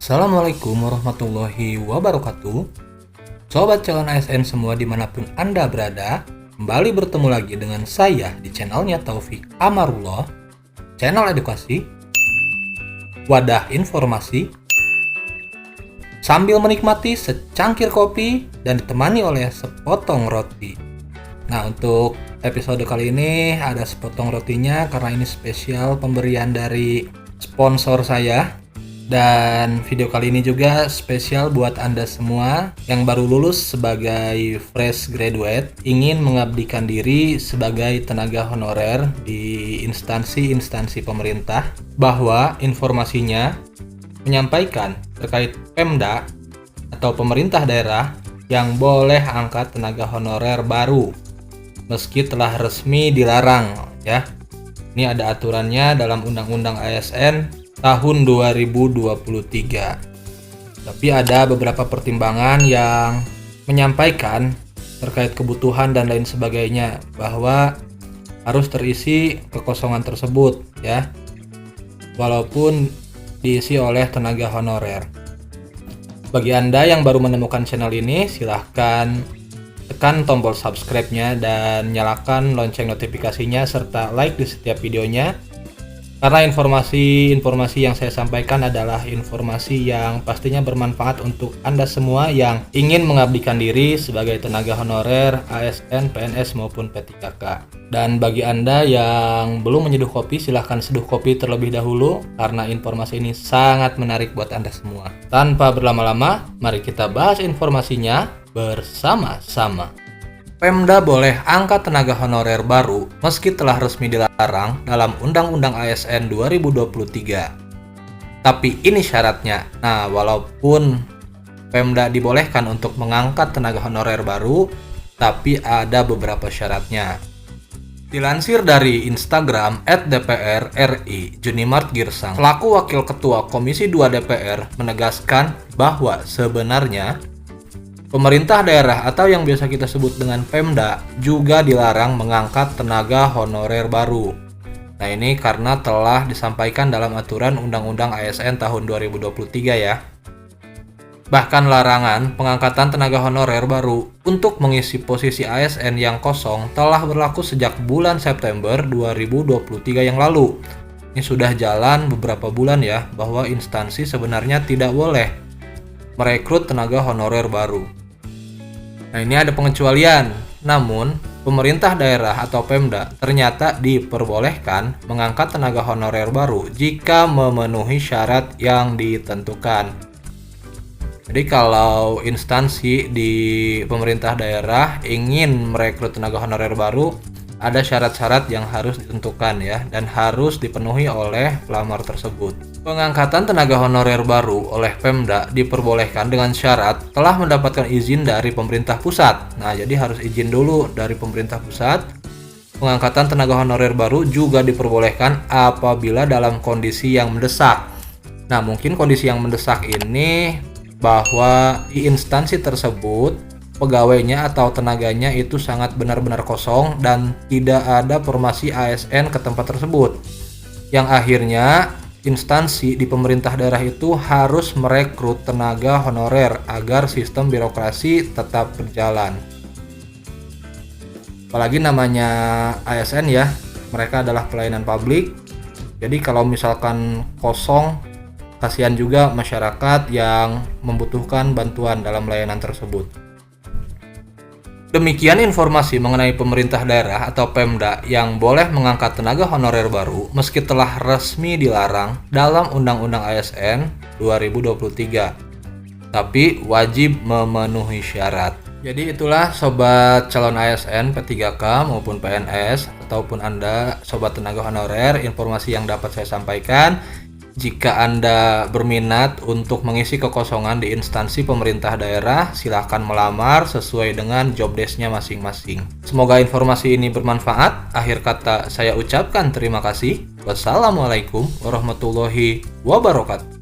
Assalamualaikum warahmatullahi wabarakatuh. Sobat calon ASN semua dimanapun Anda berada, kembali bertemu lagi dengan saya di channelnya Taufik Amarullah, channel edukasi, wadah informasi, sambil menikmati secangkir kopi dan ditemani oleh sepotong roti. Nah, untuk episode kali ini ada sepotong rotinya karena ini spesial pemberian dari sponsor saya. Dan video kali ini juga spesial buat Anda semua yang baru lulus sebagai fresh graduate, ingin mengabdikan diri sebagai tenaga honorer di instansi-instansi pemerintah, bahwa informasinya menyampaikan terkait Pemda atau pemerintah daerah yang boleh angkat tenaga honorer baru meski telah resmi dilarang ya. Ini ada aturannya dalam Undang-Undang ASN tahun 2023. Tapi ada beberapa pertimbangan yang menyampaikan terkait kebutuhan dan lain sebagainya, bahwa harus terisi kekosongan tersebut ya, walaupun diisi oleh tenaga honorer. Bagi Anda yang baru menemukan channel ini, silahkan tekan tombol subscribe-nya dan nyalakan lonceng notifikasinya serta like di setiap videonya. Karena informasi yang saya sampaikan adalah informasi yang pastinya bermanfaat untuk Anda semua yang ingin mengabdikan diri sebagai tenaga honorer, ASN, PNS maupun P3K. Dan bagi Anda yang belum menyeduh kopi, silahkan seduh kopi terlebih dahulu karena informasi ini sangat menarik buat Anda semua. Tanpa berlama-lama, mari kita bahas informasinya bersama-sama. Pemda boleh angkat tenaga honorer baru meski telah resmi dilarang dalam Undang-Undang ASN 2023. Tapi ini syaratnya. Nah, walaupun Pemda dibolehkan untuk mengangkat tenaga honorer baru, tapi ada beberapa syaratnya. Dilansir dari Instagram @DPR-RI, Junimart Girsang, selaku Wakil Ketua Komisi 2 DPR, menegaskan bahwa sebenarnya pemerintah daerah atau yang biasa kita sebut dengan Pemda juga dilarang mengangkat tenaga honorer baru. Nah, ini karena telah disampaikan dalam aturan Undang-Undang ASN tahun 2023 ya. Bahkan larangan pengangkatan tenaga honorer baru untuk mengisi posisi ASN yang kosong telah berlaku sejak bulan September 2023 yang lalu. Ini sudah jalan beberapa bulan ya, bahwa instansi sebenarnya tidak boleh merekrut tenaga honorer baru. Nah, ini ada pengecualian. Namun, pemerintah daerah atau Pemda ternyata diperbolehkan mengangkat tenaga honorer baru jika memenuhi syarat yang ditentukan. Jadi kalau instansi di pemerintah daerah ingin merekrut tenaga honorer baru, ada syarat-syarat yang harus ditentukan ya, dan harus dipenuhi oleh pelamar tersebut. Pengangkatan tenaga honorer baru oleh Pemda diperbolehkan dengan syarat telah mendapatkan izin dari pemerintah pusat. Nah, jadi harus izin dulu dari pemerintah pusat. Pengangkatan tenaga honorer baru juga diperbolehkan apabila dalam kondisi yang mendesak. Nah, mungkin kondisi yang mendesak ini bahwa di instansi tersebut pegawainya atau tenaganya itu sangat benar-benar kosong dan tidak ada formasi ASN ke tempat tersebut, yang akhirnya instansi di pemerintah daerah itu harus merekrut tenaga honorer agar sistem birokrasi tetap berjalan. Apalagi namanya ASN ya, mereka adalah pelayanan publik. Jadi kalau misalkan kosong, kasihan juga masyarakat yang membutuhkan bantuan dalam layanan tersebut. Demikian informasi mengenai pemerintah daerah atau Pemda yang boleh mengangkat tenaga honorer baru meski telah resmi dilarang dalam Undang-Undang ASN 2023, tapi wajib memenuhi syarat. Jadi itulah sobat calon ASN P3K maupun PNS ataupun Anda sobat tenaga honorer, informasi yang dapat saya sampaikan. Jika Anda berminat untuk mengisi kekosongan di instansi pemerintah daerah, silakan melamar sesuai dengan job desk-nya masing-masing. Semoga informasi ini bermanfaat. Akhir kata saya ucapkan terima kasih. Wassalamualaikum warahmatullahi wabarakatuh.